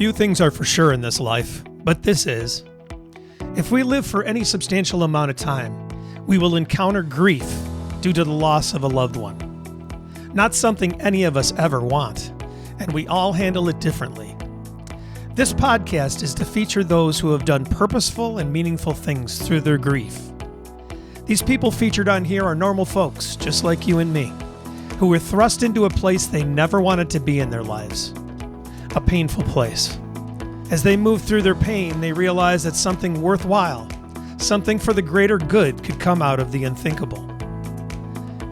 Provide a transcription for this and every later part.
Few things are for sure in this life, but this is. If we live for any substantial amount of time, we will encounter grief due to the loss of a loved one. Not something any of us ever want, and we all handle it differently. This podcast is to feature those who have done purposeful and meaningful things through their grief. These people featured on here are normal folks, just like you and me, who were thrust into a place they never wanted to be in their lives. A painful place. As they move through their pain, they realize that something worthwhile, something for the greater good could come out of the unthinkable.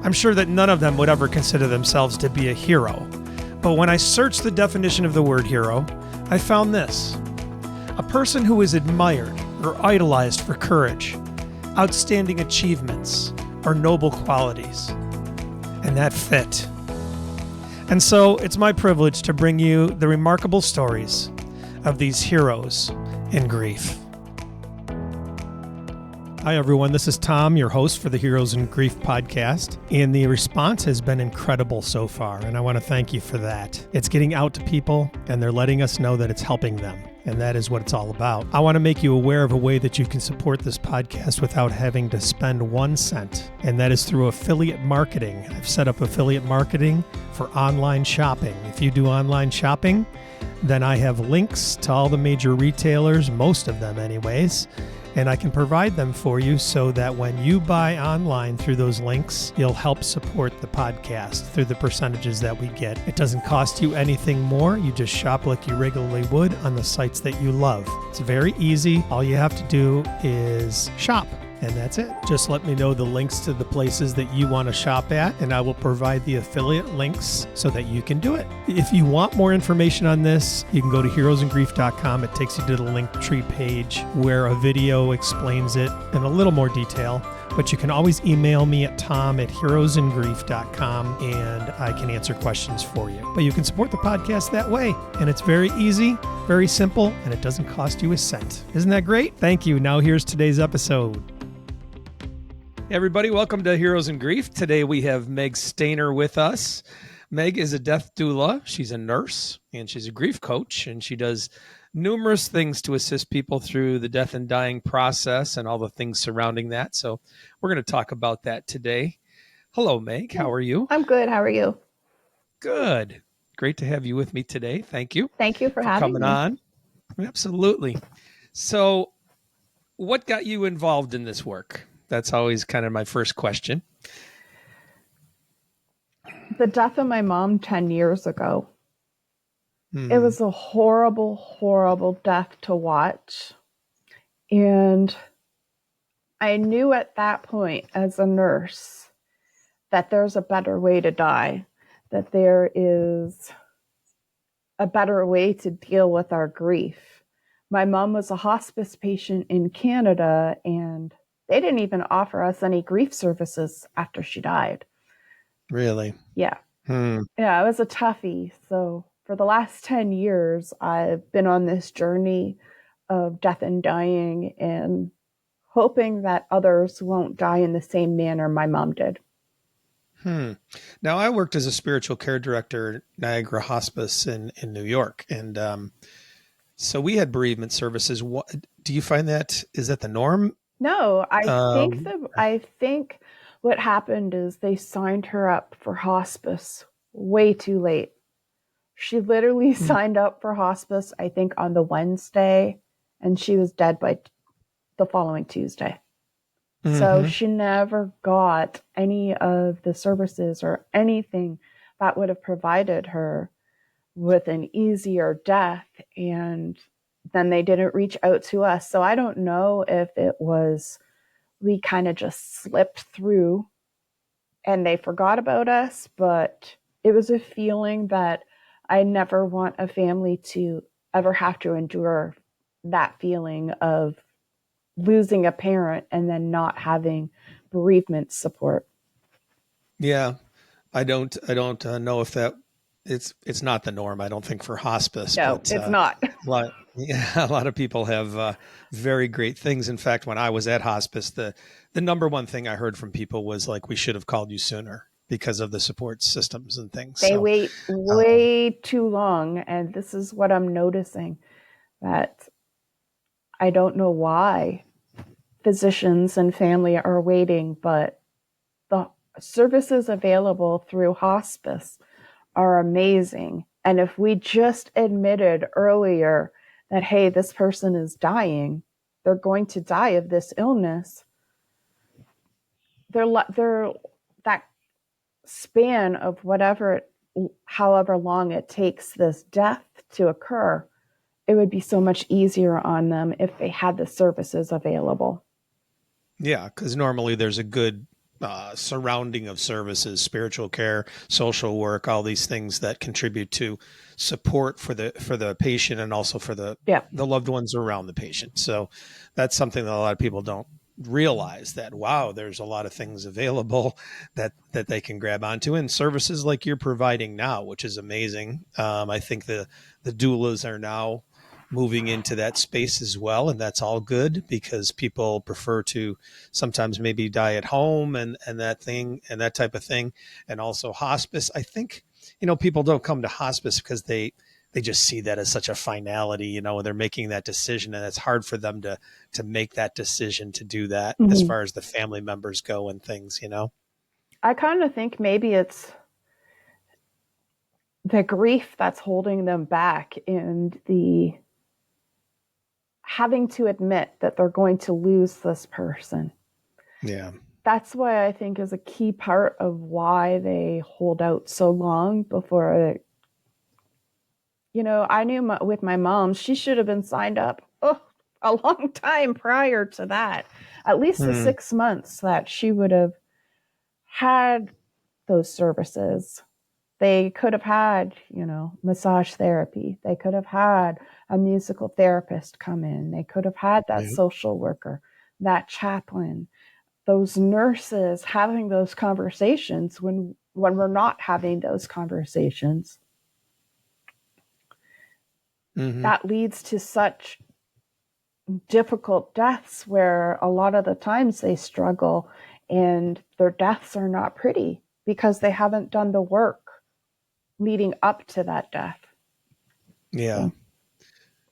I'm sure that none of them would ever consider themselves to be a hero, but when I searched the definition of the word hero, I found this: a person who is admired or idolized for courage, outstanding achievements, or noble qualities. And that fit. And so it's my privilege to bring you the remarkable stories of these heroes in grief. Hi, everyone. This is Tom, your host for the Heroes in Grief podcast, and the response has been incredible so far, and I want to thank you for that. It's getting out to people, and they're letting us know that it's helping them, and that is what it's all about. I want to make you aware of a way that you can support this podcast without having to spend 1 cent, and that is through affiliate marketing. I've set up affiliate marketing for online shopping. If you do online shopping, then I have links to all the major retailers, most of them anyways, and I can provide them for you so that when you buy online through those links, you'll help support the podcast through the percentages that we get. It doesn't cost you anything more. You just shop like you regularly would on the sites that you love. It's very easy. All you have to do is shop. And that's it. Just let me know the links to the places that you want to shop at, and I will provide the affiliate links so that you can do it. If you want more information on this, you can go to heroesandgrief.com. It takes you to the Linktree page where a video explains it in a little more detail. But you can always email me at tom@heroesandgrief.com, and I can answer questions for you. But you can support the podcast that way, and it's very easy, very simple, and it doesn't cost you a cent. Isn't that great? Thank you. Now here's today's episode. Hey everybody, welcome to Heroes in Grief. Today we have Meg Stainer with us. Meg is a death doula. She's a nurse and she's a grief coach, and she does numerous things to assist people through the death and dying process and all the things surrounding that. So we're going to talk about that today. Hello, Meg. How are you? I'm good. How are you? Good. Great to have you with me today. Thank you. Thank you for having coming me. on. Absolutely. So what got you involved in this work? That's always kind of my first question. The death of my mom 10 years ago. It was a horrible, horrible death to watch. And I knew at that point as a nurse that there's a better way to die, that there is a better way to deal with our grief. My mom was a hospice patient in Canada, and they didn't even offer us any grief services after she died. Really? Yeah. Yeah, it was a toughie. So for the last 10 years, I've been on this journey of death and dying and hoping that others won't die in the same manner my mom did. Now, I worked as a spiritual care director at Niagara Hospice in New York. And so we had bereavement services. Do you find that, is that the norm? No, I think what happened is they signed her up for hospice way too late. She literally signed up for hospice, I think, on the Wednesday, and she was dead by the following Tuesday. So she never got any of the services or anything that would have provided her with an easier death, and then they didn't reach out to us. So I don't know if it was we kind of just slipped through and they forgot about us, but it was a feeling that I never want a family to ever have to endure, that feeling of losing a parent and then not having bereavement support. Yeah, I don't know if that it's not the norm. I don't think for hospice. No, but, it's not. a lot of people have very great things. In fact, when I was at hospice, the number one thing I heard from people was like, "We should have called you sooner." because of the support systems and things. They wait way too long. And this is what I'm noticing, that I don't know why physicians and family are waiting, but the services available through hospice are amazing. And if we just admitted earlier that, hey, this person is dying, they're going to die of this illness, they're that span of however long it takes this death to occur, it would be so much easier on them if they had the services available. Yeah, because normally there's a good surrounding of services, spiritual care, social work, all these things that contribute to support for the patient and also for the loved ones around the patient. So that's something that a lot of people don't realize, that, wow, there's a lot of things available that they can grab onto, and services like you're providing now, which is amazing. I think the doulas are now moving into that space as well. And that's all good, because people prefer to sometimes maybe die at home and that type of thing. And also hospice. I think, people don't come to hospice because they just see that as such a finality, they're making that decision, and it's hard for them to make that decision to do that as far as the family members go and things, I kind of think maybe it's the grief that's holding them back, and the having to admit that they're going to lose this person. Yeah. That's why I think is a key part of why they hold out so long before I knew with my mom, she should have been signed up a long time prior to that. At least the 6 months that she would have had those services. They could have had, massage therapy. They could have had a musical therapist come in. They could have had that social worker, that chaplain, those nurses having those conversations when we're not having those conversations. That leads to such difficult deaths, where a lot of the times they struggle and their deaths are not pretty because they haven't done the work leading up to that death. Yeah.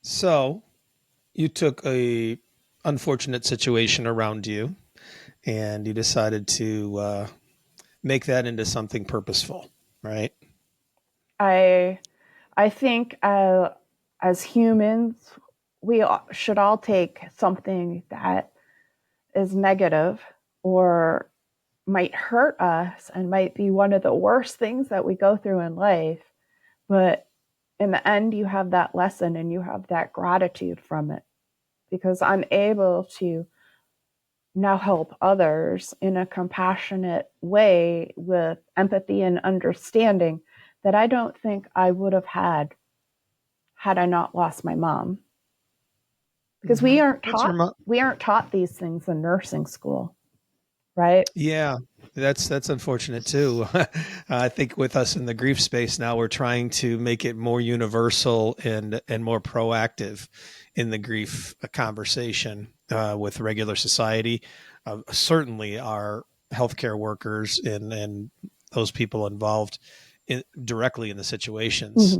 So you took a unfortunate situation around you, and you decided to make that into something purposeful, right? I think as humans, we should all take something that is negative or might hurt us and might be one of the worst things that we go through in life. But in the end, you have that lesson and you have that gratitude from it, because I'm able to now help others in a compassionate way with empathy and understanding that I don't think I would have had I not lost my mom. Because we aren't taught these things in nursing school, right? Yeah, that's unfortunate too. I think with us in the grief space now, we're trying to make it more universal and more proactive in the grief conversation with regular society. Certainly, our healthcare workers and those people involved directly in the situations.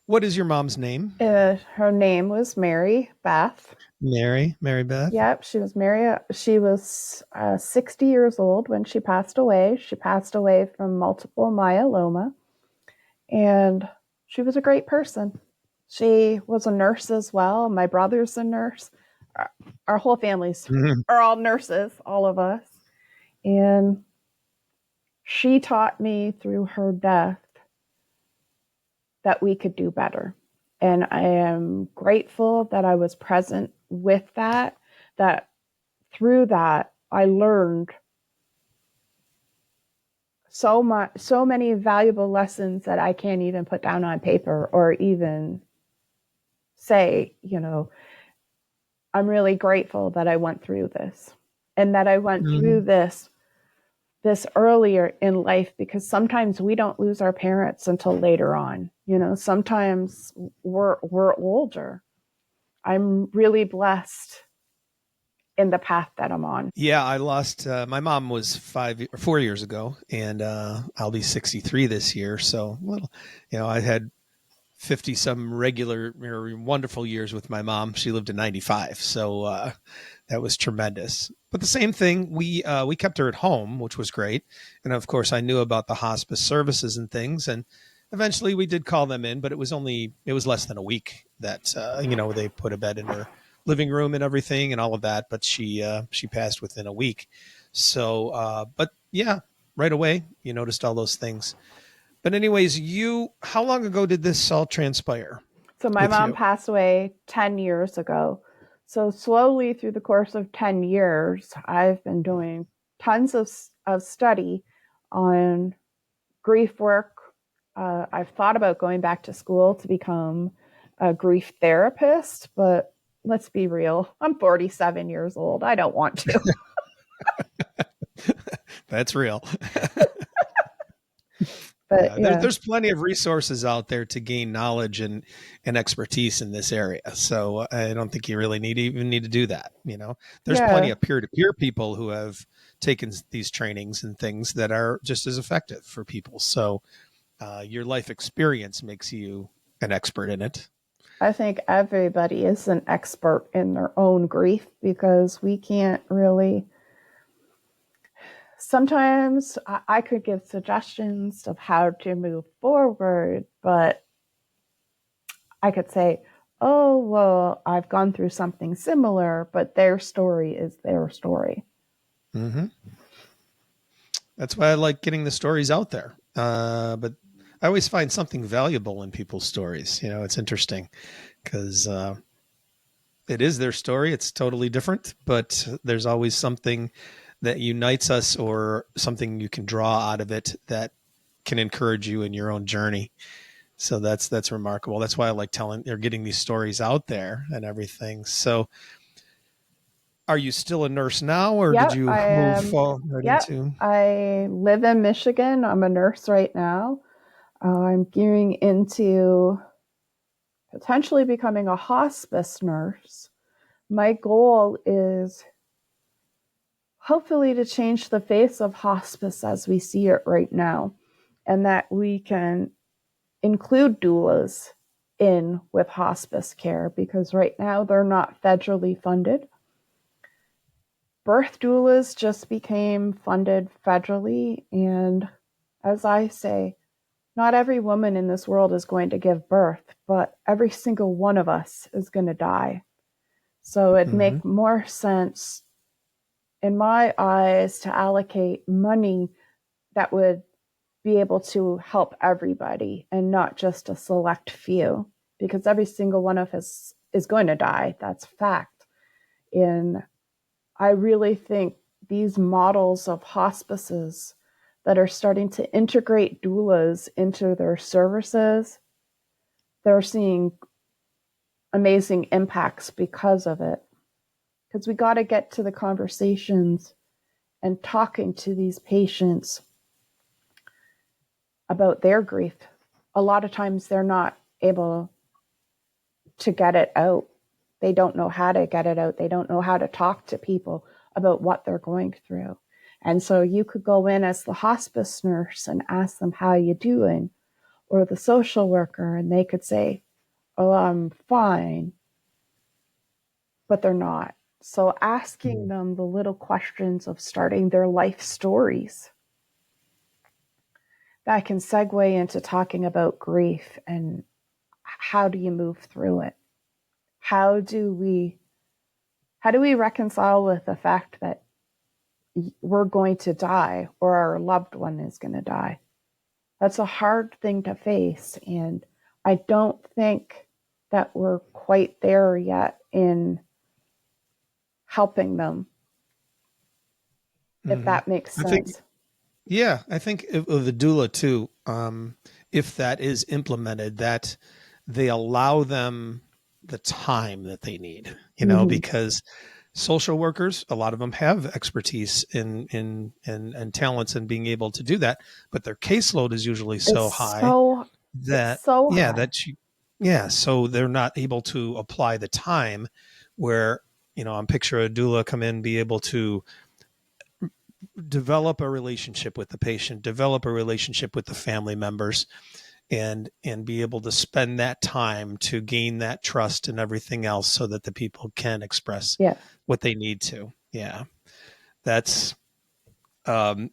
What is your mom's name? Her name was Mary Beth. Mary Beth? Yep, she was Mary. She was 60 years old when she passed away. She passed away from multiple myeloma, and she was a great person. She was a nurse as well. My brother's a nurse. Our whole families are all nurses, all of us. And she taught me through her death that we could do better. And I am grateful that I was present with that through that I learned so many valuable lessons that I can't even put down on paper or even say, I'm really grateful that I went through this, and that I went through this earlier in life, because sometimes we don't lose our parents until later on. Sometimes we're older. I'm really blessed in the path that I'm on. Yeah, I lost my mom was 4 years ago, and I'll be 63 this year. So, well, I had 50 some regular, wonderful years with my mom. She lived to 95, so that was tremendous. But the same thing, we kept her at home, which was great. And of course, I knew about the hospice services and things, and eventually we did call them in, but it was less than a week that they put a bed in her living room and everything and all of that. But she passed within a week. So, but yeah, right away you noticed all those things. But anyways, how long ago did this all transpire? So my mom passed away 10 years ago. So slowly through the course of 10 years, I've been doing tons of study on grief work. I've thought about going back to school to become a grief therapist, but let's be real. I'm 47 years old. I don't want to. That's real. But there's plenty of resources out there to gain knowledge and expertise in this area. So I don't think you really need to do that. There's plenty of peer-to-peer people who have taken these trainings and things that are just as effective for people. So your life experience makes you an expert in it. I think everybody is an expert in their own grief, because we can't really. Sometimes I could give suggestions of how to move forward, but I could say, oh, well, I've gone through something similar, but their story is their story. Mm-hmm. That's why I like getting the stories out there. But I always find something valuable in people's stories. It's interesting because it is their story. It's totally different, but there's always something that unites us or something you can draw out of it that can encourage you in your own journey. So that's remarkable. That's why I like telling or getting these stories out there and everything. So are you still a nurse now, or did you move forward into? I live in Michigan. I'm a nurse right now. I'm gearing into potentially becoming a hospice nurse. My goal is hopefully to change the face of hospice as we see it right now, and that we can include doulas in with hospice care, because right now they're not federally funded. Birth doulas just became funded federally, and as I say, not every woman in this world is going to give birth, but every single one of us is going to die. So it'd make more sense in my eyes to allocate money that would be able to help everybody and not just a select few, because every single one of us is going to die. That's fact. And I really think these models of hospices that are starting to integrate doulas into their services, they're seeing amazing impacts because of it. Because we got to get to the conversations and talking to these patients about their grief. A lot of times they're not able to get it out. They don't know how to get it out. They don't know how to talk to people about what they're going through. And so you could go in as the hospice nurse and ask them, how you doing? Or the social worker, and they could say, oh, I'm fine. But they're not. So asking them the little questions of starting their life stories, that can segue into talking about grief and how do you move through it? How do we reconcile with the fact that we're going to die or our loved one is going to die? That's a hard thing to face, and I don't think that we're quite there yet in helping them, if that makes sense. I think of the doula too, if that is implemented, that they allow them the time that they need, because social workers, a lot of them have expertise in talents and being able to do that, but their caseload is usually so high so they're not able to apply the time where I'm picture a doula come in, be able to develop a relationship with the patient, develop a relationship with the family members, and be able to spend that time to gain that trust and everything else so that the people can express what they need to. Yeah. That's a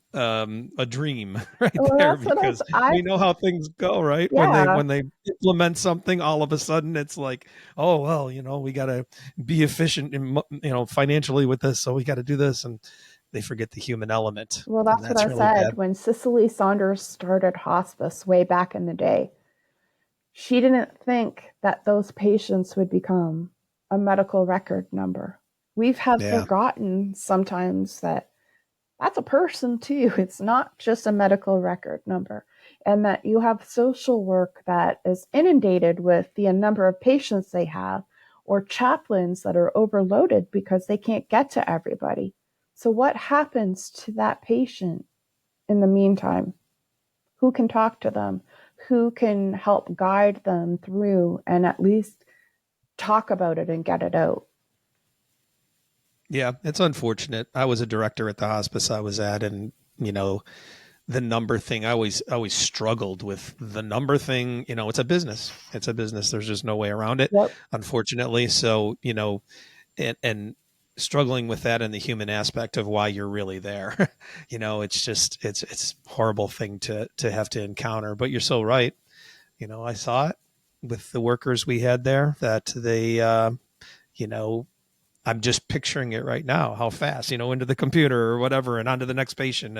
dream right there, because we know how things go, right? Yeah. When they implement something, all of a sudden it's like, oh, well, we got to be efficient in, financially with this. So we got to do this. And they forget the human element. Well, that's what I really said. When Cicely Saunders started hospice way back in the day, she didn't think that those patients would become a medical record number. We've forgotten sometimes that that's a person too. It's not just a medical record number. And that you have social work that is inundated with the number of patients they have, or chaplains that are overloaded because they can't get to everybody. So what happens to that patient in the meantime? Who can talk to them? Who can help guide them through and at least talk about it and get it out? Yeah, it's unfortunate. I was a director at the hospice I was at, and the number thing, I always struggled with the number thing. It's a business. It's a business. There's just no way around it, unfortunately. So, and struggling with that and the human aspect of why you're really there. It's just, it's a horrible thing to have to encounter. But you're so right. I saw it with the workers we had there, that they, I'm just picturing it right now, how fast, into the computer or whatever, and onto the next patient,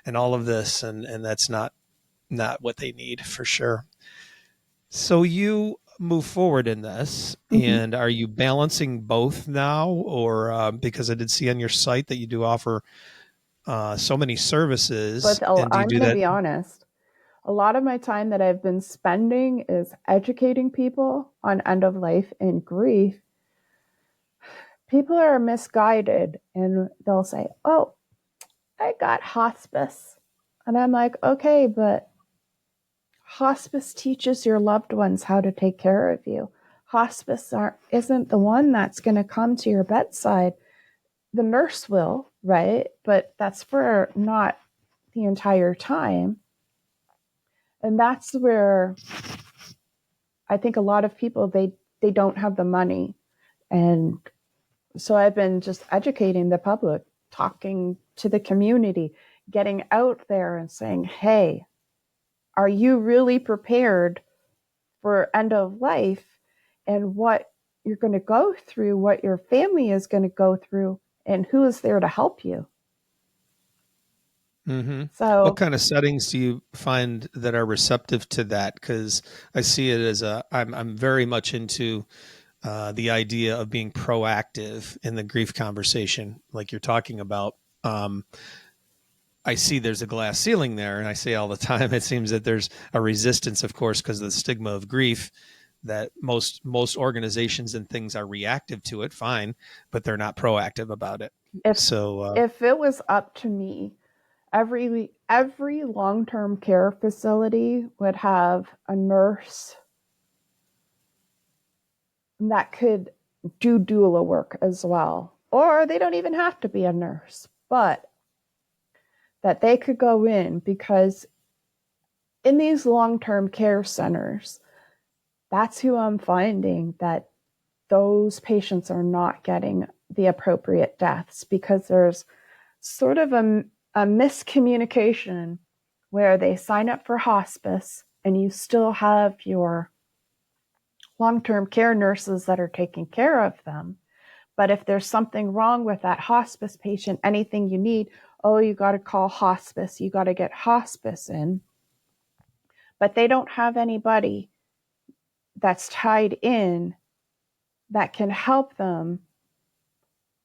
and all of this. And that's not what they need, for sure. So you move forward in this, and are you balancing both now, or because I did see on your site that you do offer so many services? But I'm going to be honest. A lot of my time that I've been spending is educating people on end of life and grief. People are misguided and they'll say, oh, I got hospice. And I'm like, okay, but hospice teaches your loved ones how to take care of you. Hospice isn't the one that's going to come to your bedside. The nurse will, right? But that's for not the entire time. And that's where I think a lot of people, they don't have the money. And so I've been just educating the public, talking to the community, getting out there and saying, hey, are you really prepared for end of life and what you're going to go through, what your family is going to go through, and who is there to help you? Mm-hmm. So, what kind of settings do you find that are receptive to that? Because I see it as I'm very much into the idea of being proactive in the grief conversation, like you're talking about. I see there's a glass ceiling there, and I say all the time, it seems that there's a resistance, of course, because of the stigma of grief, that most organizations and things are reactive to it, fine, but they're not proactive about it. If it was up to me, every long-term care facility would have a nurse that could do doula work as well. Or they don't even have to be a nurse, but that they could go in, because in these long-term care centers, that's who I'm finding that those patients are not getting the appropriate deaths, because there's sort of a miscommunication where they sign up for hospice and you still have your long-term care nurses that are taking care of them. But if there's something wrong with that hospice patient, anything you need, oh, you got to call hospice, you got to get hospice in. But they don't have anybody that's tied in that can help them,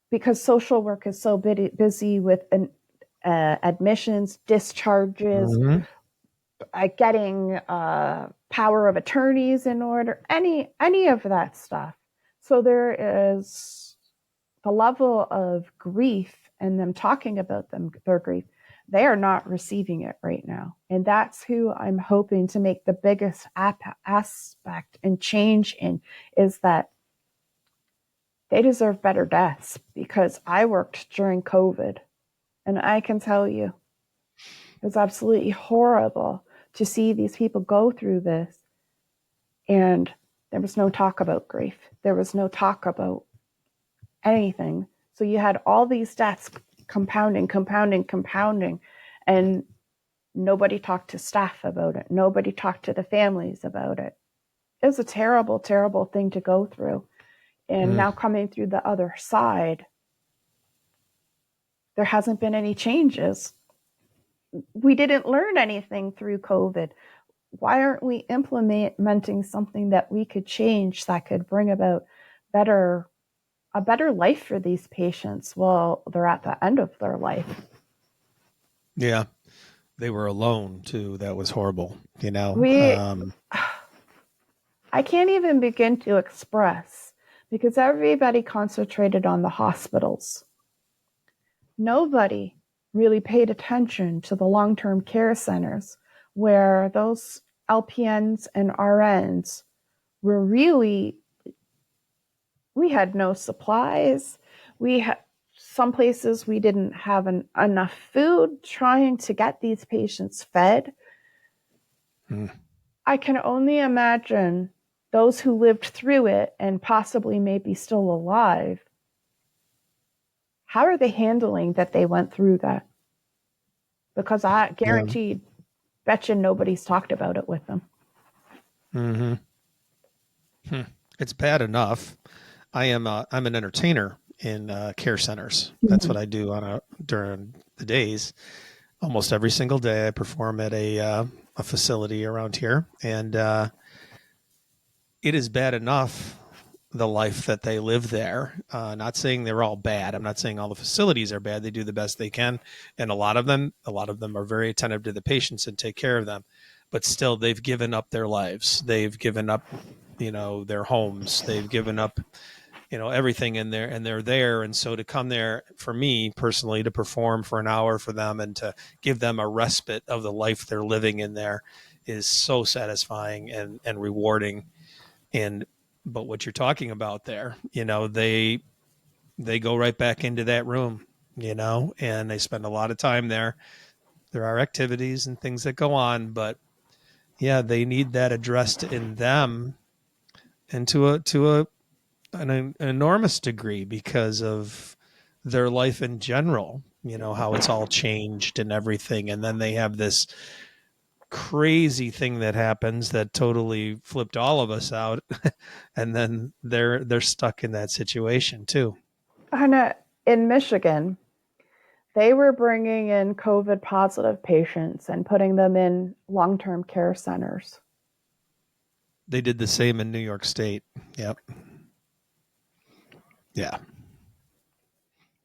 because social work is so busy with admissions, discharges, getting power of attorneys in order, any of that stuff. So there is the level of grief and them talking about their grief. They are not receiving it right now. And that's who I'm hoping to make the biggest aspect and change in, is that They deserve better deaths, because I worked during COVID, and I can tell you it was absolutely horrible to see these people go through this. And there was no talk about grief. There was no talk about anything. So you had all these deaths compounding, and nobody talked to staff about it. Nobody talked to the families about it. It was a terrible, terrible thing to go through. And now coming through the other side, there hasn't been any changes. We didn't learn anything through COVID. Why aren't we implementing something that we could change, that could bring about a better life for these patients while they're at the end of their life? Yeah. They were alone too. That was horrible. You know, I can't even begin to express, because everybody concentrated on the hospitals. Nobody really paid attention to the long-term care centers, where those LPNs and RNs were really, we had no supplies. Some places we didn't have enough food, trying to get these patients fed. I can only imagine those who lived through it and possibly maybe still alive. How are they handling that they went through that? Because I guaranteed, betcha nobody's talked about it with them. It's bad enough. I'm an entertainer in care centers. That's what I do during the days. Almost every single day, I perform at a facility around here, and it is bad enough, the life that they live there. Not saying they're all bad. I'm not saying all the facilities are bad. They do the best they can, and a lot of them are very attentive to the patients and take care of them. But still, they've given up their lives. They've given up, their homes. They've given up, everything in there, and they're there. And so to come there, for me personally, to perform for an hour for them and to give them a respite of the life they're living in there is so satisfying and rewarding. But what you're talking about there, they go right back into that room, and they spend a lot of time there. There are activities and things that go on, but yeah, they need that addressed in them, and to an enormous degree, because of their life in general, how it's all changed and everything. And then they have this crazy thing that happens that totally flipped all of us out. And then they're stuck in that situation too. And in Michigan, they were bringing in COVID positive patients and putting them in long-term care centers. They did the same in New York State. Yep. Yeah.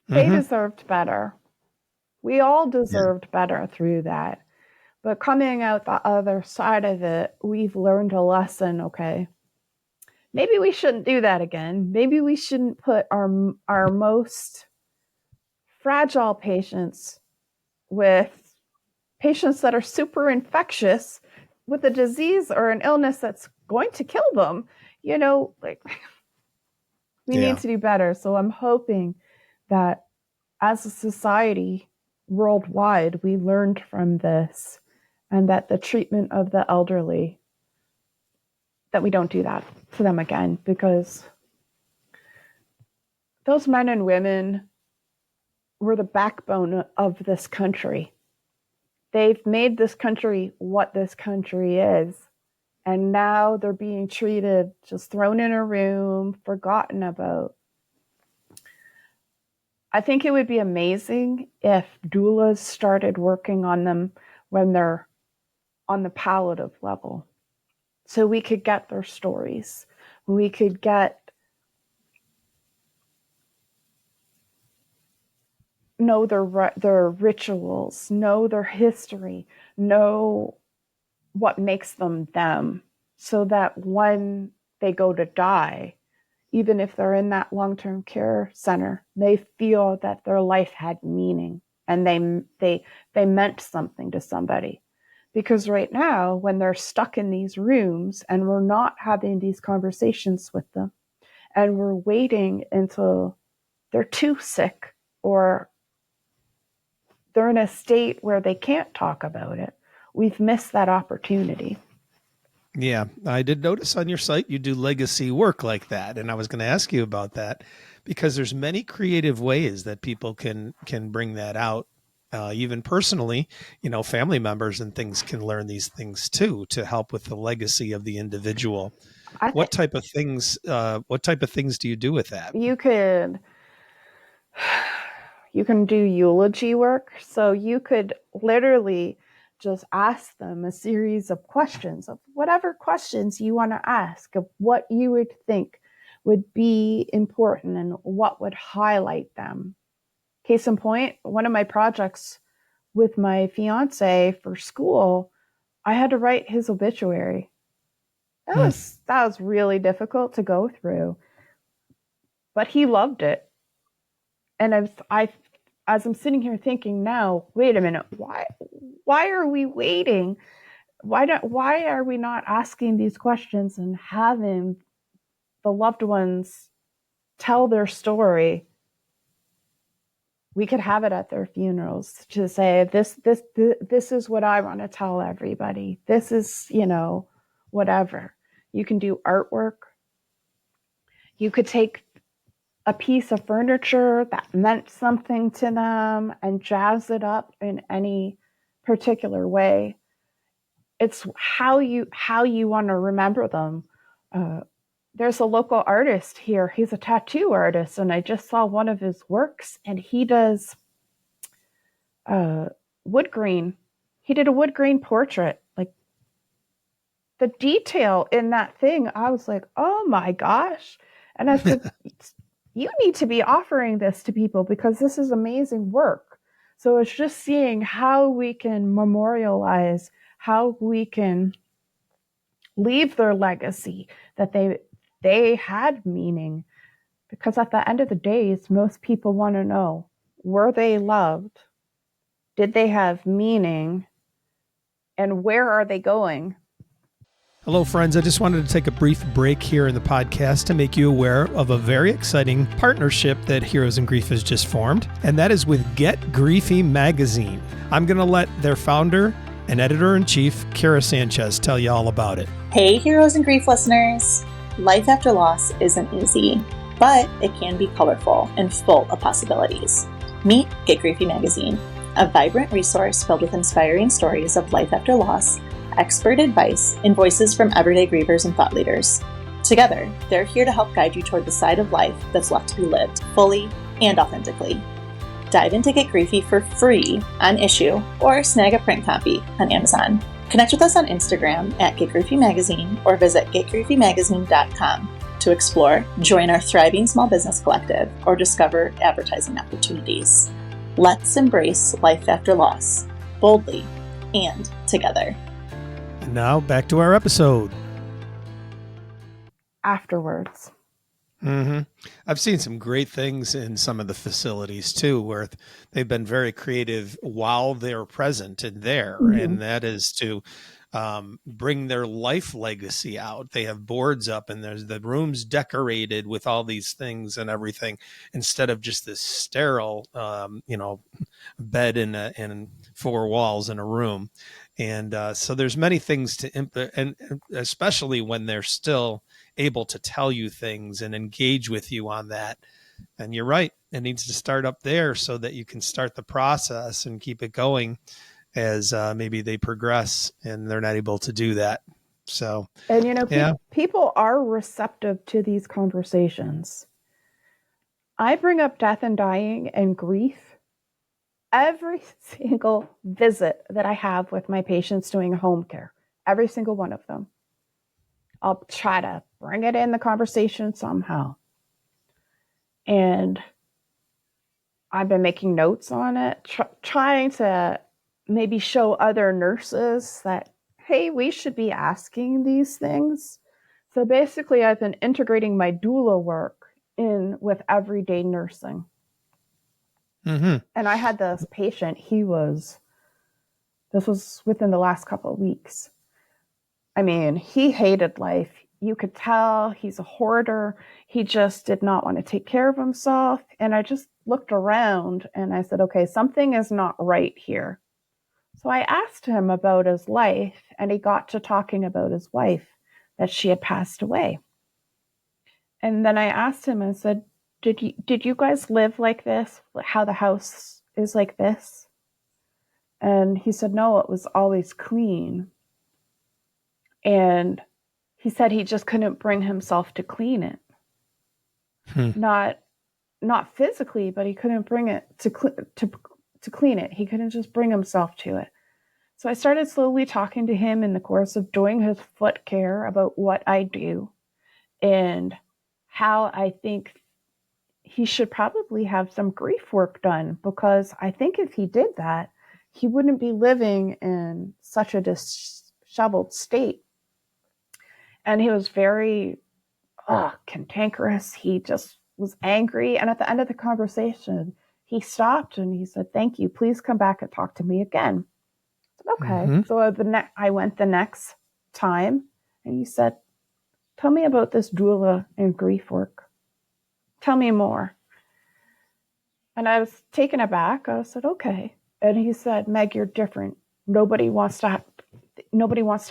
They deserved better. We all deserved better through that. But coming out the other side of it, we've learned a lesson, okay? Maybe we shouldn't do that again. Maybe we shouldn't put our most fragile patients with patients that are super infectious with a disease or an illness that's going to kill them. We need to do better. So I'm hoping that as a society worldwide, we learned from this, and that the treatment of the elderly, that we don't do that to them again, because those men and women were the backbone of this country. They've made this country what this country is. And now they're being treated, just thrown in a room, forgotten about. I think it would be amazing if doulas started working on them when they're on the palliative level, so we could get their stories. We could know their rituals, know their history, know what makes them them, so that when they go to die, even if they're in that long-term care center, they feel that their life had meaning and they meant something to somebody. Because right now, when they're stuck in these rooms and we're not having these conversations with them, and we're waiting until they're too sick or they're in a state where they can't talk about it, we've missed that opportunity. Yeah, I did notice on your site you do legacy work like that, and I was going to ask you about that because there's many creative ways that people can bring that out. Even personally, family members and things can learn these things too to help with the legacy of the individual. What type of things do you do with that? You can do eulogy work. So you could literally just ask them a series of questions, of whatever questions you want to ask, of what you would think would be important and what would highlight them. Case in point, one of my projects with my fiance for school, I had to write his obituary. That was really difficult to go through, but he loved it. And as I'm sitting here thinking now, wait a minute, why are we waiting? Why are we not asking these questions and having the loved ones tell their story? We could have it at their funerals to say, this is what I want to tell everybody. This is, whatever. You can do artwork. You could take a piece of furniture that meant something to them and jazz it up in any particular way. It's how you want to remember them. There's a local artist here. He's a tattoo artist, and I just saw one of his works, and he does wood grain. He did a wood grain portrait. Like, the detail in that thing, I was like, oh my gosh. And I said, you need to be offering this to people because this is amazing work. So it's just seeing how we can memorialize, how we can leave their legacy, that they had meaning. Because at the end of the day, most people want to know, were they loved? Did they have meaning? And where are they going? Hello, friends. I just wanted to take a brief break here in the podcast to make you aware of a very exciting partnership that Heroes in Grief has just formed, and that is with Get Griefy Magazine. I'm going to let their founder and editor-in-chief, Kara Sanchez, tell you all about it. Hey, Heroes in Grief listeners. Life after loss isn't easy, but it can be colorful and full of possibilities. Meet Get Griefy Magazine, a vibrant resource filled with inspiring stories of life after loss, expert advice, and voices from everyday grievers and thought leaders. Together, they're here to help guide you toward the side of life that's left to be lived fully and authentically. Dive into Get Griefy for free on issue or snag a print copy on Amazon. Connect with us on Instagram at Get Griefy Magazine or visit getgriefymagazine.com to explore, join our thriving small business collective, or discover advertising opportunities. Let's embrace life after loss, boldly and together. And now back to our episode. Afterwards. I've seen some great things in some of the facilities too, where they've been very creative while they're present and there. And that is to bring their life legacy out. They have boards up and there's the rooms decorated with all these things and everything, instead of just this sterile, bed in four walls in a room. And so there's many things to and especially when they're still able to tell you things and engage with you on that. And you're right, it needs to start up there so that you can start the process and keep it going as maybe they progress and they're not able to do that. So, and people are receptive to these conversations. I bring up death and dying and grief every single visit that I have with my patients doing home care, every single one of them. I'll try to bring it in the conversation somehow. And I've been making notes on it, trying to maybe show other nurses that, hey, we should be asking these things. So basically, I've been integrating my doula work in with everyday nursing. And I had this patient, this was within the last couple of weeks. I mean, he hated life. you could tell he's a hoarder. He just did not want to take care of himself. And I just looked around and I said, okay, something is not right here. So I asked him about his life, and he got to talking about his wife, that she had passed away. And then I asked him, I said, did you guys live like this? How the house is like this? And he said, no, it was always clean. And he said he just couldn't bring himself to clean it. Not physically, but he couldn't bring it to clean it. He couldn't just bring himself to it. So I started slowly talking to him in the course of doing his foot care about what I do and how I think he should probably have some grief work done, because I think if he did that, he wouldn't be living in such a disheveled state. And he was very cantankerous. He just was angry. And at the end of the conversation, he stopped and he said, "Thank you. Please come back and talk to me again." Okay. Mm-hmm. So I went the next time and he said, "Tell me about this doula and grief work. Tell me more." And I was taken aback. I said, "Okay." And he said, "Meg, you're different. Nobody wants to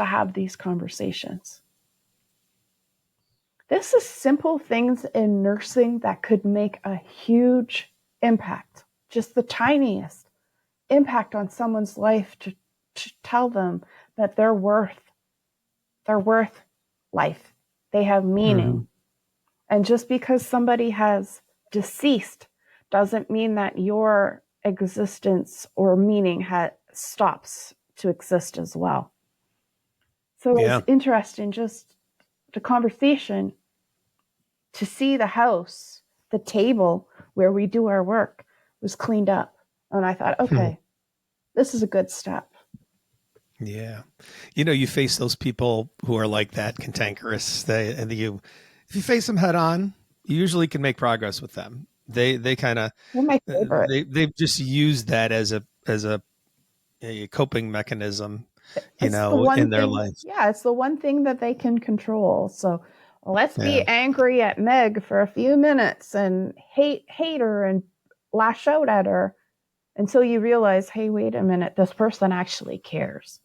have these conversations." This is simple things in nursing that could make a huge impact, just the tiniest impact on someone's life, to tell them that they're worth life. They have meaning. Mm-hmm. And just because somebody has deceased doesn't mean that your existence or meaning stops to exist as well. So It's interesting, just the conversation, to see the house, the table where we do our work was cleaned up. And I thought, okay, this is a good step. Yeah. You face those people who are like that, cantankerous. If you face them head on, you usually can make progress with them. They kind of, they've just used that as a coping mechanism, in their life. Yeah. It's the one thing that they can control. So let's be angry at Meg for a few minutes and hate her and lash out at her until you realize, hey, wait a minute, this person actually cares.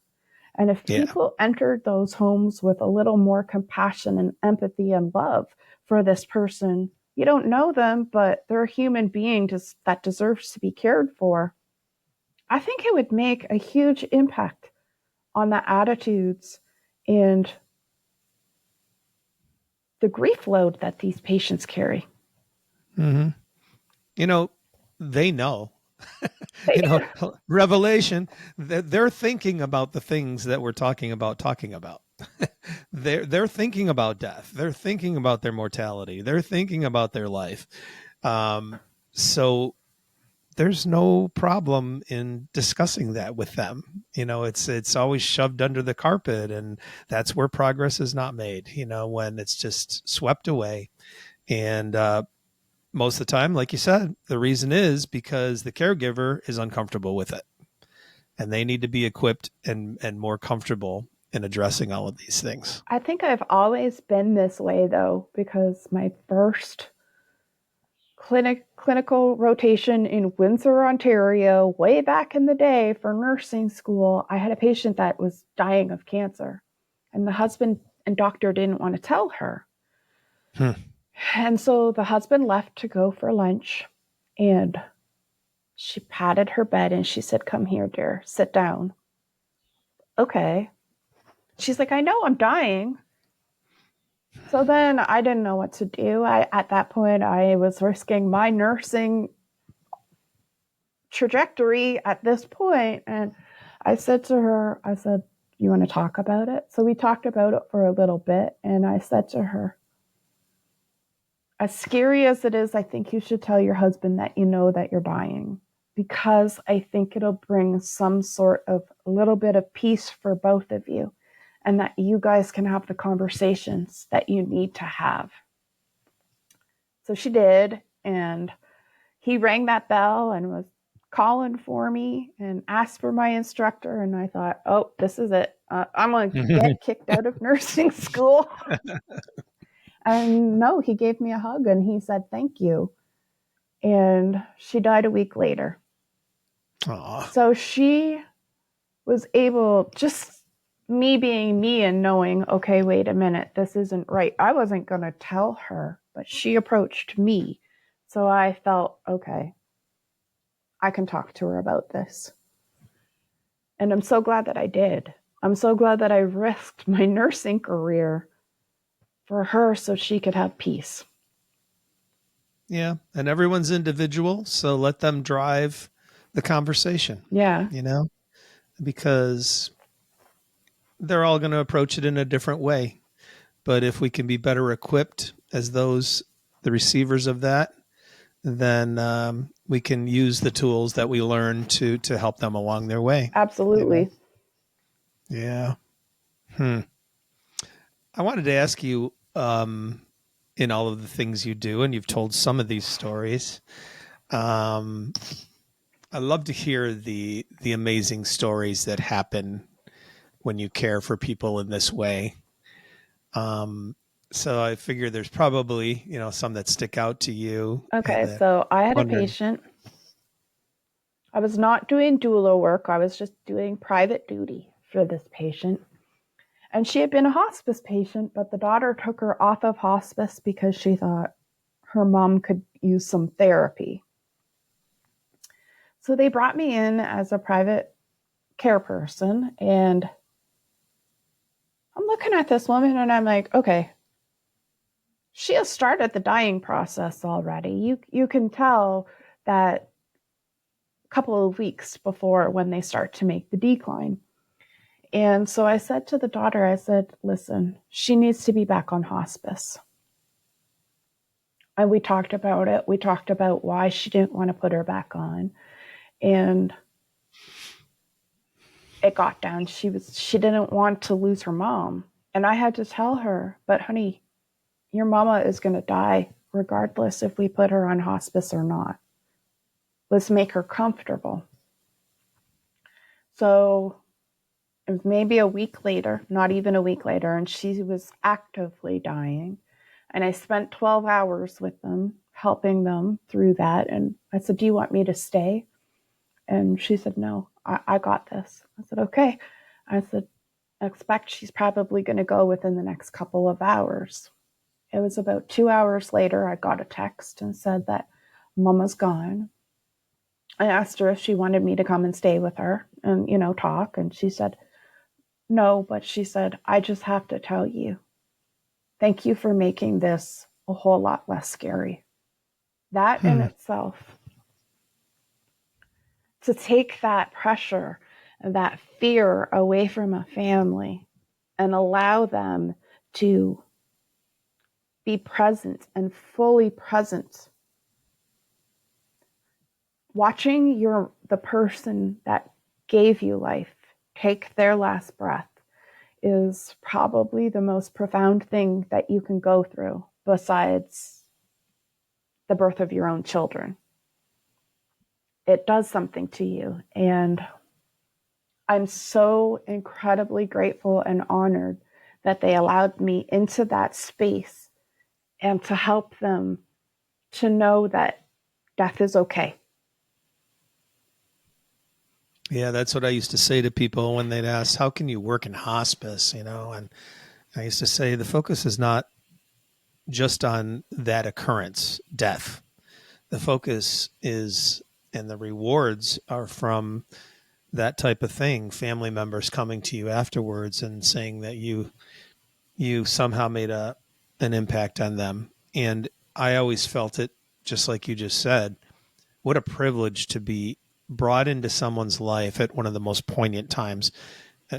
And if people entered those homes with a little more compassion and empathy and love for this person, you don't know them, but they're a human being that deserves to be cared for, I think it would make a huge impact on the attitudes and the grief load that these patients carry. Mm-hmm. They know. Revelation, they're thinking about the things that we're talking about. They're thinking about death. They're thinking about their mortality. They're thinking about their life. So there's no problem in discussing that with them. It's always shoved under the carpet, and that's where progress is not made, when it's just swept away. And, most of the time, like you said, the reason is because the caregiver is uncomfortable with it, and they need to be equipped and more comfortable in addressing all of these things. I think I've always been this way, though, because my first clinical rotation in Windsor, Ontario, way back in the day for nursing school, I had a patient that was dying of cancer, and the husband and doctor didn't want to tell her. And so the husband left to go for lunch, and she patted her bed and she said, "Come here, dear, sit down." Okay. She's like, "I know I'm dying." So then I didn't know what to do. At that point, I was risking my nursing trajectory at this point. And I said to her, "You want to talk about it?" So we talked about it for a little bit. And I said to her, "As scary as it is, I think you should tell your husband that you know that you're dying, because I think it'll bring some sort of a little bit of peace for both of you, and that you guys can have the conversations that you need to have." So she did, and he rang that bell and was calling for me and asked for my instructor, and I thought, oh, this is it. I'm going to get kicked out of nursing school. And no, he gave me a hug and he said, thank you. And she died a week later. Aww. So she was able, just me being me and knowing, okay, wait a minute, this isn't right. I wasn't going to tell her, but she approached me. So I felt, okay, I can talk to her about this. And I'm so glad that I did. I'm so glad that I risked my nursing career for her so she could have peace. Yeah. And everyone's individual. So let them drive the conversation. Yeah. You know, because they're all going to approach it in a different way. But if we can be better equipped as the receivers of that, then we can use the tools that we learn to help them along their way. Absolutely. You know? Yeah. I wanted to ask you, in all of the things you do, and you've told some of these stories, I love to hear the amazing stories that happen when you care for people in this way. So I figure there's probably, some that stick out to you. Okay, so I had a patient. I was not doing doula work. I was just doing private duty for this patient. And she had been a hospice patient, but the daughter took her off of hospice because she thought her mom could use some therapy. So they brought me in as a private care person, and I'm looking at this woman and I'm like, okay, she has started the dying process already. You can tell that a couple of weeks before when they start to make the decline. And so I said to the daughter, I said, listen, she needs to be back on hospice. And we talked about it. We talked about why she didn't want to put her back on. And it got down. She didn't want to lose her mom. And I had to tell her, but honey, your mama is going to die regardless if we put her on hospice or not. Let's make her comfortable. So it was maybe a week later, not even a week later, and she was actively dying. And I spent 12 hours with them, helping them through that. And I said, do you want me to stay? And she said, no, I got this. I said, okay. I said, I expect she's probably going to go within the next couple of hours. It was about 2 hours later, I got a text and said that Mama's gone. I asked her if she wanted me to come and stay with her and, talk. And she said, no, but she said, I just have to tell you, thank you for making this a whole lot less scary. That in itself, to take that pressure and that fear away from a family and allow them to be present and fully present. Watching the person that gave you life take their last breath is probably the most profound thing that you can go through besides the birth of your own children. It does something to you. And I'm so incredibly grateful and honored that they allowed me into that space and to help them to know that death is okay. Yeah, that's what I used to say to people when they'd ask, how can you work in hospice, And I used to say the focus is not just on that occurrence, death. The focus is, and the rewards are from that type of thing, family members coming to you afterwards and saying that you somehow made an impact on them. And I always felt it, just like you just said, what a privilege to be brought into someone's life at one of the most poignant times,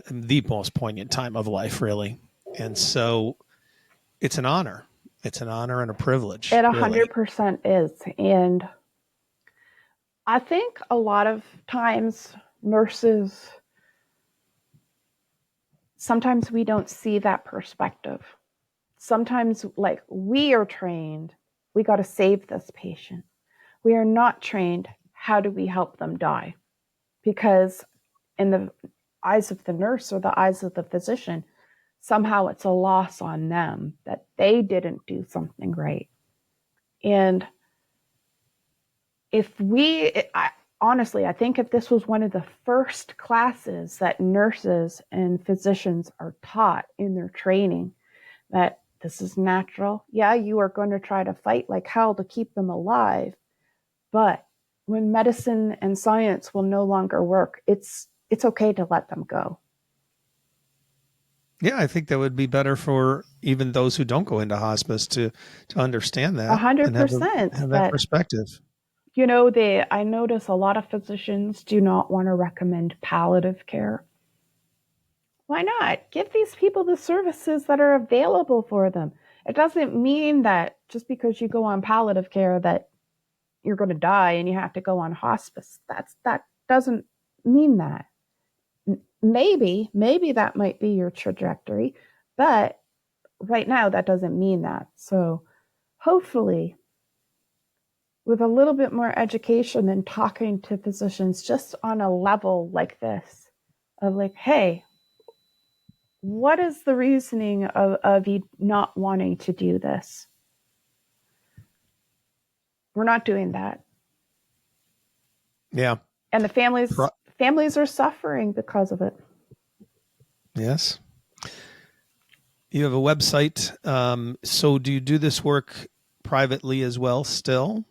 the most poignant time of life, really. And so it's an honor. It's an honor and a privilege. It 100% is. And I think a lot of times nurses, sometimes we don't see that perspective. Sometimes, like, we are trained, we got to save this patient. We are not trained, how do we help them die? Because in the eyes of the nurse or the eyes of the physician, somehow it's a loss on them that they didn't do something right. And honestly, I think if this was one of the first classes that nurses and physicians are taught in their training, that this is natural. Yeah, you are going to try to fight like hell to keep them alive. But when medicine and science will no longer work, it's okay to let them go. Yeah, I think that would be better for even those who don't go into hospice to understand that 100%. have that perspective. You know, I notice a lot of physicians do not want to recommend palliative care. Why not? Give these people the services that are available for them. It doesn't mean that just because you go on palliative care that you're going to die and you have to go on hospice. That doesn't mean that. Maybe that might be your trajectory, but right now that doesn't mean that. So hopefully, with a little bit more education and talking to physicians just on a level like this, of like, hey, what is the reasoning of you not wanting to do this? We're not doing that. Yeah. And the families are suffering because of it. Yes. You have a website. So do you do this work privately as well still?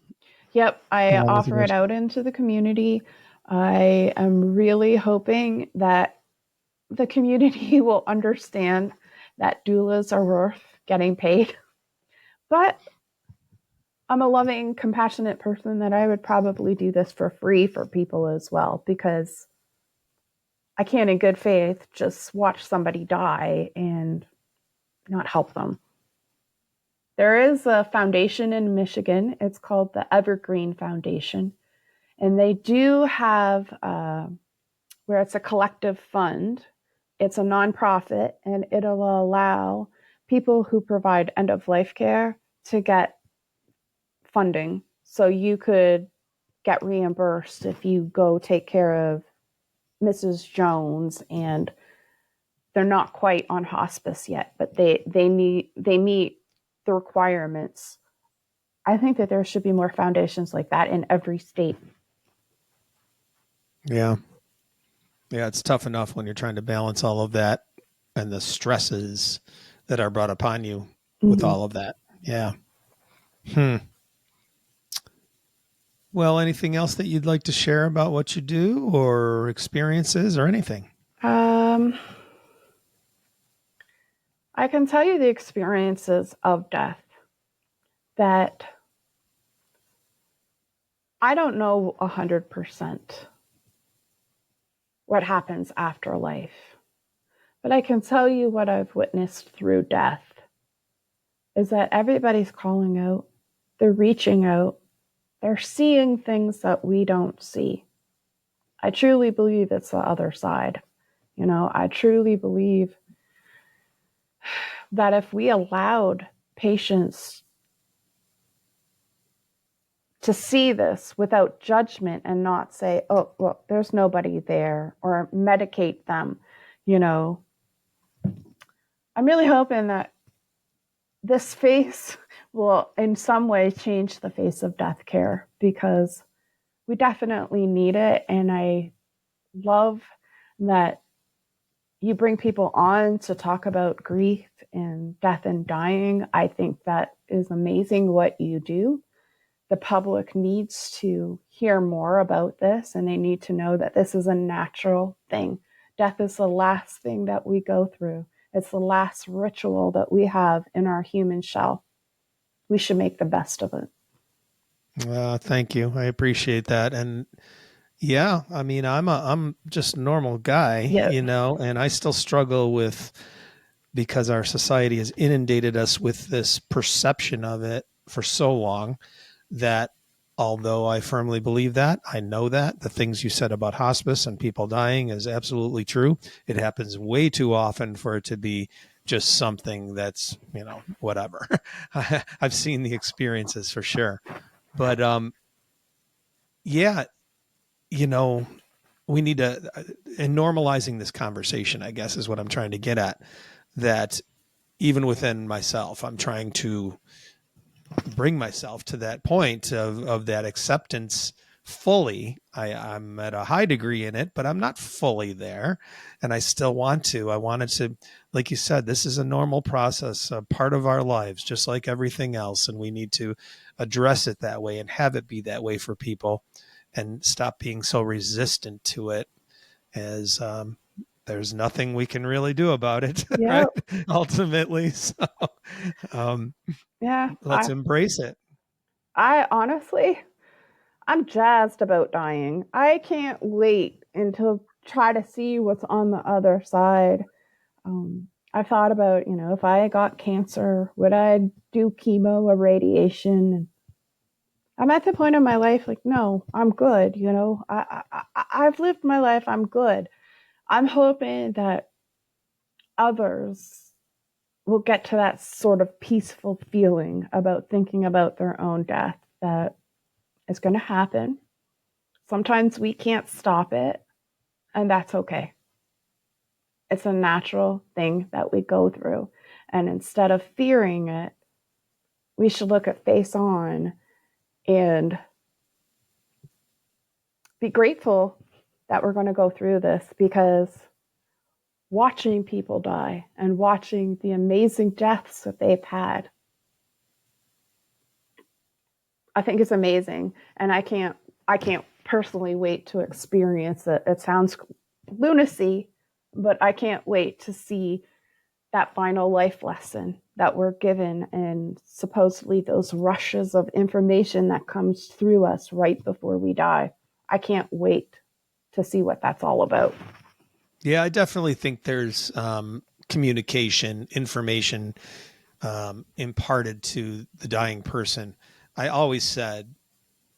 Yep. I offer it out into the community. I am really hoping that the community will understand that doulas are worth getting paid. But I'm a loving, compassionate person that I would probably do this for free for people as well, because I can't in good faith just watch somebody die and not help them. There is a foundation in Michigan. It's called the Evergreen Foundation. And they do have where it's a collective fund. It's a nonprofit, and it'll allow people who provide end-of-life care to get funding. So you could get reimbursed if you go take care of Mrs. Jones and they're not quite on hospice yet, but they meet the requirements. I think that there should be more foundations like that in every state. Yeah. Yeah, it's tough enough when you're trying to balance all of that and the stresses that are brought upon you with all of that. Yeah. Well, anything else that you'd like to share about what you do or experiences or anything? I can tell you the experiences of death that I don't know 100% what happens after life, but I can tell you what I've witnessed through death is that everybody's calling out, they're reaching out, they're seeing things that we don't see. I truly believe it's the other side. You know, I truly believe that if we allowed patients to see this without judgment and not say, oh, well, there's nobody there, or medicate them, you know, I'm really hoping that this face will in some way change the face of death care, because we definitely need it. And I love that you bring people on to talk about grief and death and dying. I think that is amazing what you do. The public needs to hear more about this, and they need to know that this is a natural thing. Death is the last thing that we go through. It's the last ritual that we have in our human shell. We should make the best of it. Thank you. I appreciate that. And yeah, I mean, I'm just a normal guy, you know, and I still struggle with, because our society has inundated us with this perception of it for so long, that although I firmly believe that, I know that the things you said about hospice and people dying is absolutely true. It happens way too often for it to be just something that's, you know, whatever. I've seen the experiences for sure. But yeah, you know, we need to, in normalizing this conversation, I guess is what I'm trying to get at, that even within myself, I'm trying to bring myself to that point of that acceptance fully. I'm at a high degree in it, but I'm not fully there. And I still I wanted to, like you said, this is a normal process, a part of our lives, just like everything else. And we need to address it that way and have it be that way for people and stop being so resistant to it, as there's nothing we can really do about it, Yeah. right? Ultimately. So um, Yeah. let's embrace it. I honestly, I'm jazzed about dying. I can't wait until try to see what's on the other side. I thought about, if I got cancer, would I do chemo or radiation? I'm at the point in my life like, no, I'm good. I've lived my life. I'm good. I'm hoping that others will get to that sort of peaceful feeling about thinking about their own death, that it's going to happen. Sometimes we can't stop it, and that's okay. It's a natural thing that we go through. And instead of fearing it, we should look at face on and be grateful that we're going to go through this, because watching people die and watching the amazing deaths that they've had, I think is amazing. And I can't personally wait to experience it. It sounds lunacy, but I can't wait to see that final life lesson that we're given, and supposedly those rushes of information that comes through us right before we die. I can't wait to see what that's all about. Yeah, I definitely think there's communication, information imparted to the dying person. I always said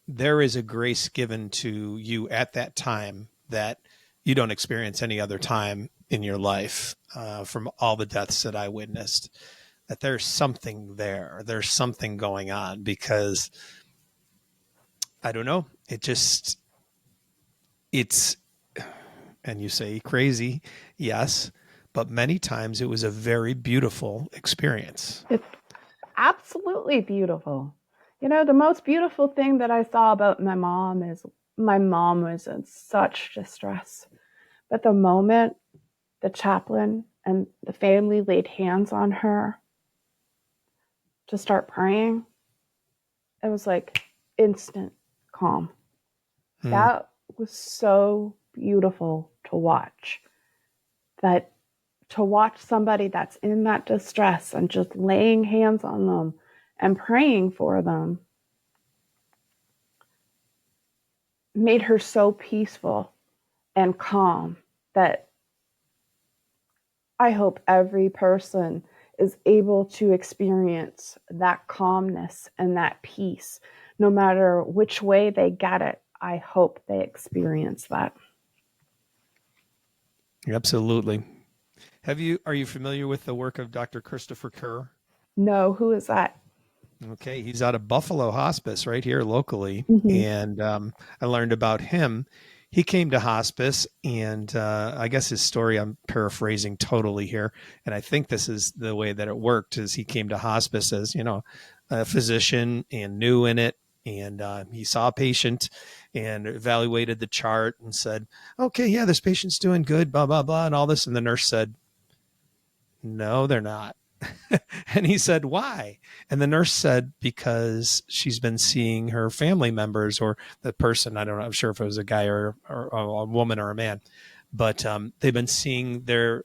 there is a grace given to you at that time that you don't experience any other time in your life, from all the deaths that I witnessed, that there's something there. There's something going on, because I don't know. It's, and you say crazy. Yes. But many times it was a very beautiful experience. It's absolutely beautiful. The most beautiful thing that I saw about my mom is my mom was in such distress. But the moment the chaplain and the family laid hands on her to start praying, it was like instant calm. That was so beautiful to watch. That to watch somebody that's in that distress and just laying hands on them and praying for them made her so peaceful and calm, that I hope every person is able to experience that calmness and that peace, no matter which way they get it. I hope they experience that. Absolutely. Are you familiar with the work of Dr. Christopher Kerr? No, who is that? Okay, he's out of Buffalo Hospice right here locally. Mm-hmm. And I learned about him. He came to hospice, and I guess his story, I'm paraphrasing totally here, and I think this is the way that it worked, is he came to hospice as, a physician and new in it. And he saw a patient and evaluated the chart and said, okay, yeah, this patient's doing good, blah, blah, blah, and all this. And the nurse said, no, they're not. And he said, why? And the nurse said, because she's been seeing her family members, or the person, I don't know, I'm sure if it was a guy or a woman or a man, but they've been seeing their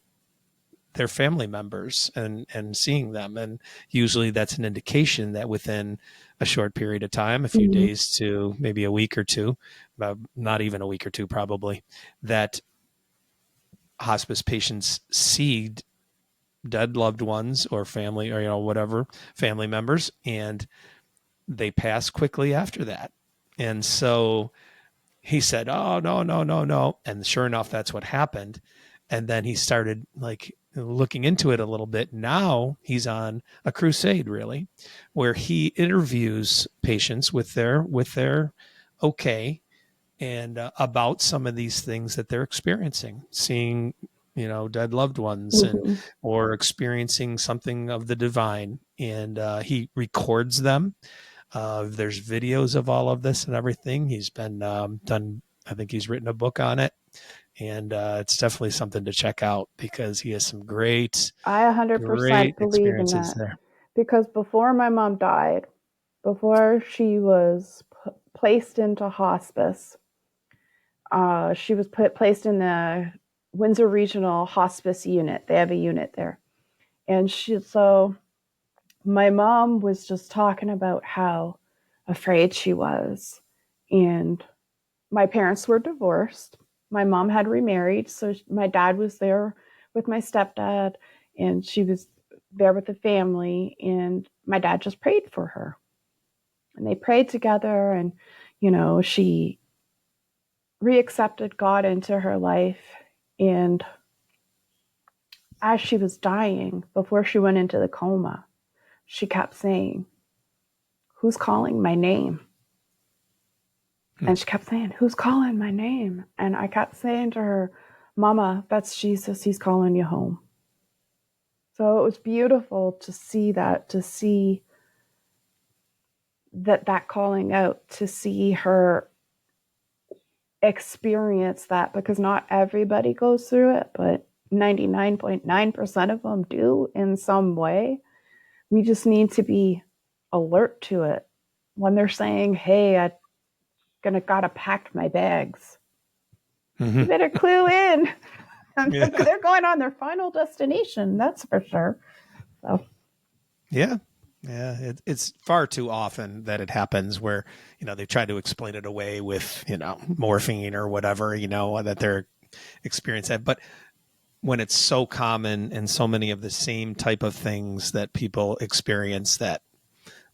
family members and seeing them. And usually that's an indication that within a short period of time, a few days to maybe a week or two, not even a week or two, probably, that hospice patients see dead loved ones or family, or whatever, family members, and they pass quickly after that. And so he said, oh, no, no, no, no. And sure enough, that's what happened. And then he started looking into it a little bit. Now he's on a crusade, really, where he interviews patients with their okay, and about some of these things that they're experiencing, seeing, dead loved ones or experiencing something of the divine. And he records them. There's videos of all of this and everything. He's been done. I think he's written a book on it. And it's definitely something to check out because he has some great I 100% believe in that. There. Because before my mom died, before she was placed into hospice, she was placed in the Windsor Regional Hospice Unit. They have a unit there. And so my mom was just talking about how afraid she was. And my parents were divorced. My mom had remarried, so my dad was there with my stepdad, and she was there with the family, and my dad just prayed for her. And they prayed together, and, she reaccepted God into her life. And as she was dying, before she went into the coma, she kept saying, "Who's calling my name?" And she kept saying, "Who's calling my name?" And I kept saying to her, "Mama, that's Jesus. He's calling you home." So it was beautiful to see that, that calling out, to see her experience that, because not everybody goes through it, but 99.9% of them do in some way. We just need to be alert to it. When they're saying, "Hey, gotta pack my bags," you better clue in. They're going on their final destination, that's for sure. So yeah, it's far too often that it happens where they try to explain it away with morphine or whatever that they're experiencing that. But when it's so common and so many of the same type of things that people experience, that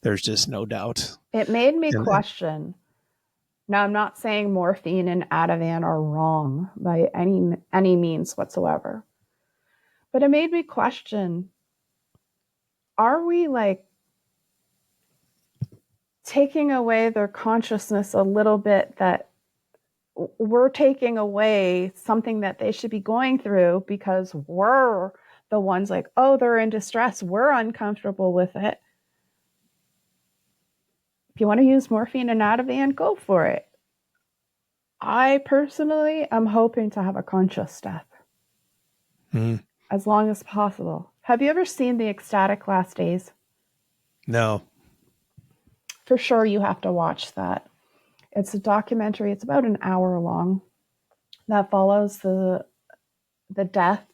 there's just no doubt. It made me question. Now, I'm not saying morphine and Ativan are wrong by any means whatsoever, but it made me question, are we taking away their consciousness a little bit, that we're taking away something that they should be going through because we're the ones oh, they're in distress, we're uncomfortable with it. If you want to use morphine and Ativan, go for it. I personally am hoping to have a conscious death as long as possible. Have you ever seen The Ecstatic Last Days? No. For sure, you have to watch that. It's a documentary. It's about an hour long that follows the death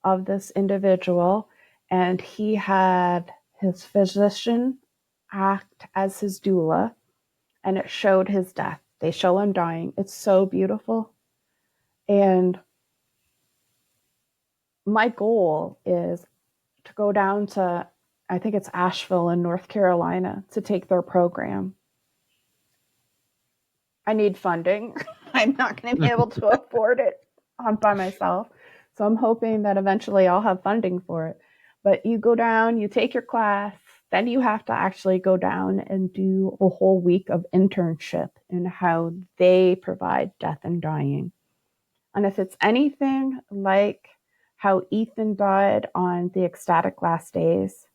of this individual, and he had his physician act as his doula, and it showed his death. They show him dying. It's so beautiful. And my goal is to go down to, I think it's Asheville in North Carolina, to take their program. I need funding. I'm not going to be able to afford it by myself. So I'm hoping that eventually I'll have funding for it. But you go down, you take your class, then you have to actually go down and do a whole week of internship in how they provide death and dying. And if it's anything like how Ethan died on The Ecstatic Last Days,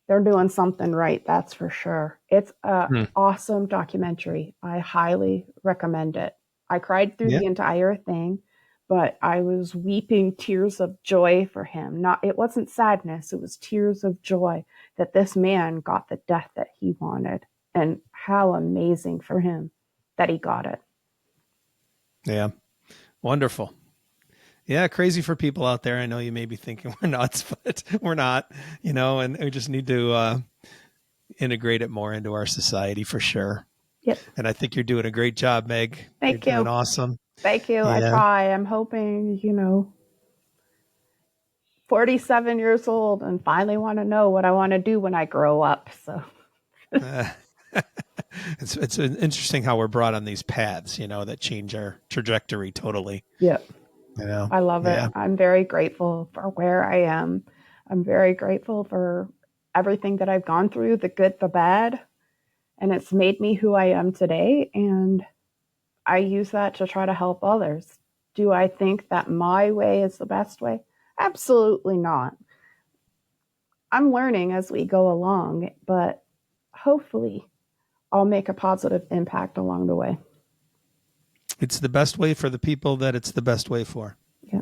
they're doing something right, that's for sure. It's an awesome documentary. I highly recommend it. I cried through the entire thing, but I was weeping tears of joy for him. It wasn't sadness, it was tears of joy that this man got the death that he wanted. And how amazing for him that he got it. Yeah. Wonderful. Yeah, crazy for people out there. I know you may be thinking we're nuts, but we're not, and we just need to integrate it more into our society for sure. Yep. And I think you're doing a great job, Meg. Thank you're you. Doing awesome. Thank you. Yeah. I try. I'm hoping, 47 years old and finally want to know what I want to do when I grow up. So it's interesting how we're brought on these paths, that change our trajectory totally. Yep. I love it. I'm very grateful for where I am. I'm very grateful for everything that I've gone through, the good, the bad, and it's made me who I am today. And I use that to try to help others. Do I think that my way is the best way? Absolutely not. I'm learning as we go along, but hopefully I'll make a positive impact along the way. It's the best way for the people that it's the best way for. Yeah.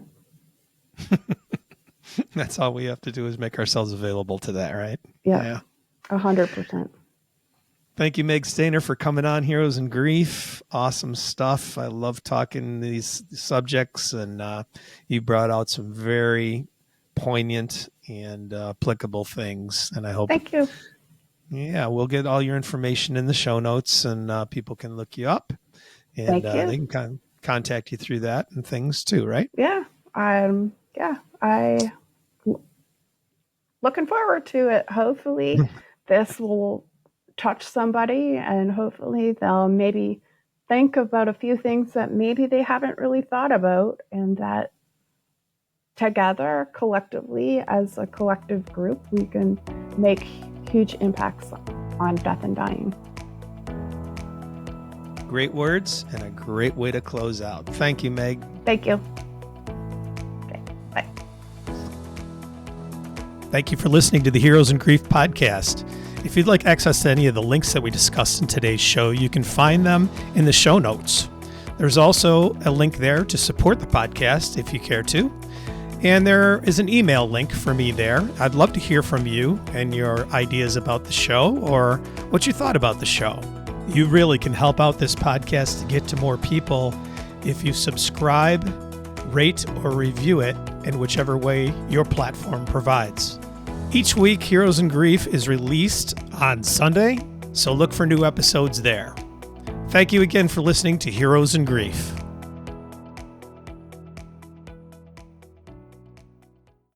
That's all we have to do is make ourselves available to that, right? Yeah. 100%. Thank you, Meg Stainer, for coming on Heroes in Grief. Awesome stuff. I love talking these subjects, and you brought out some very poignant and applicable things. And I hope. Thank you. Yeah, we'll get all your information in the show notes, and people can look you up, and they can contact you through that and things too, right? Yeah. I looking forward to it. Hopefully, this will touch somebody, and hopefully they'll maybe think about a few things that maybe they haven't really thought about, and that together, collectively, as a collective group, we can make huge impacts on death and dying. Great words and a great way to close out. Thank you, Meg. Thank you. Okay, bye. Thank you for listening to the Heroes in Grief podcast. If you'd like access to any of the links that we discussed in today's show, you can find them in the show notes. There's also a link there to support the podcast if you care to. And there is an email link for me there. I'd love to hear from you and your ideas about the show or what you thought about the show. You really can help out this podcast to get to more people if you subscribe, rate, or review it in whichever way your platform provides. Each week, Heroes in Grief is released on Sunday, so look for new episodes there. Thank you again for listening to Heroes in Grief.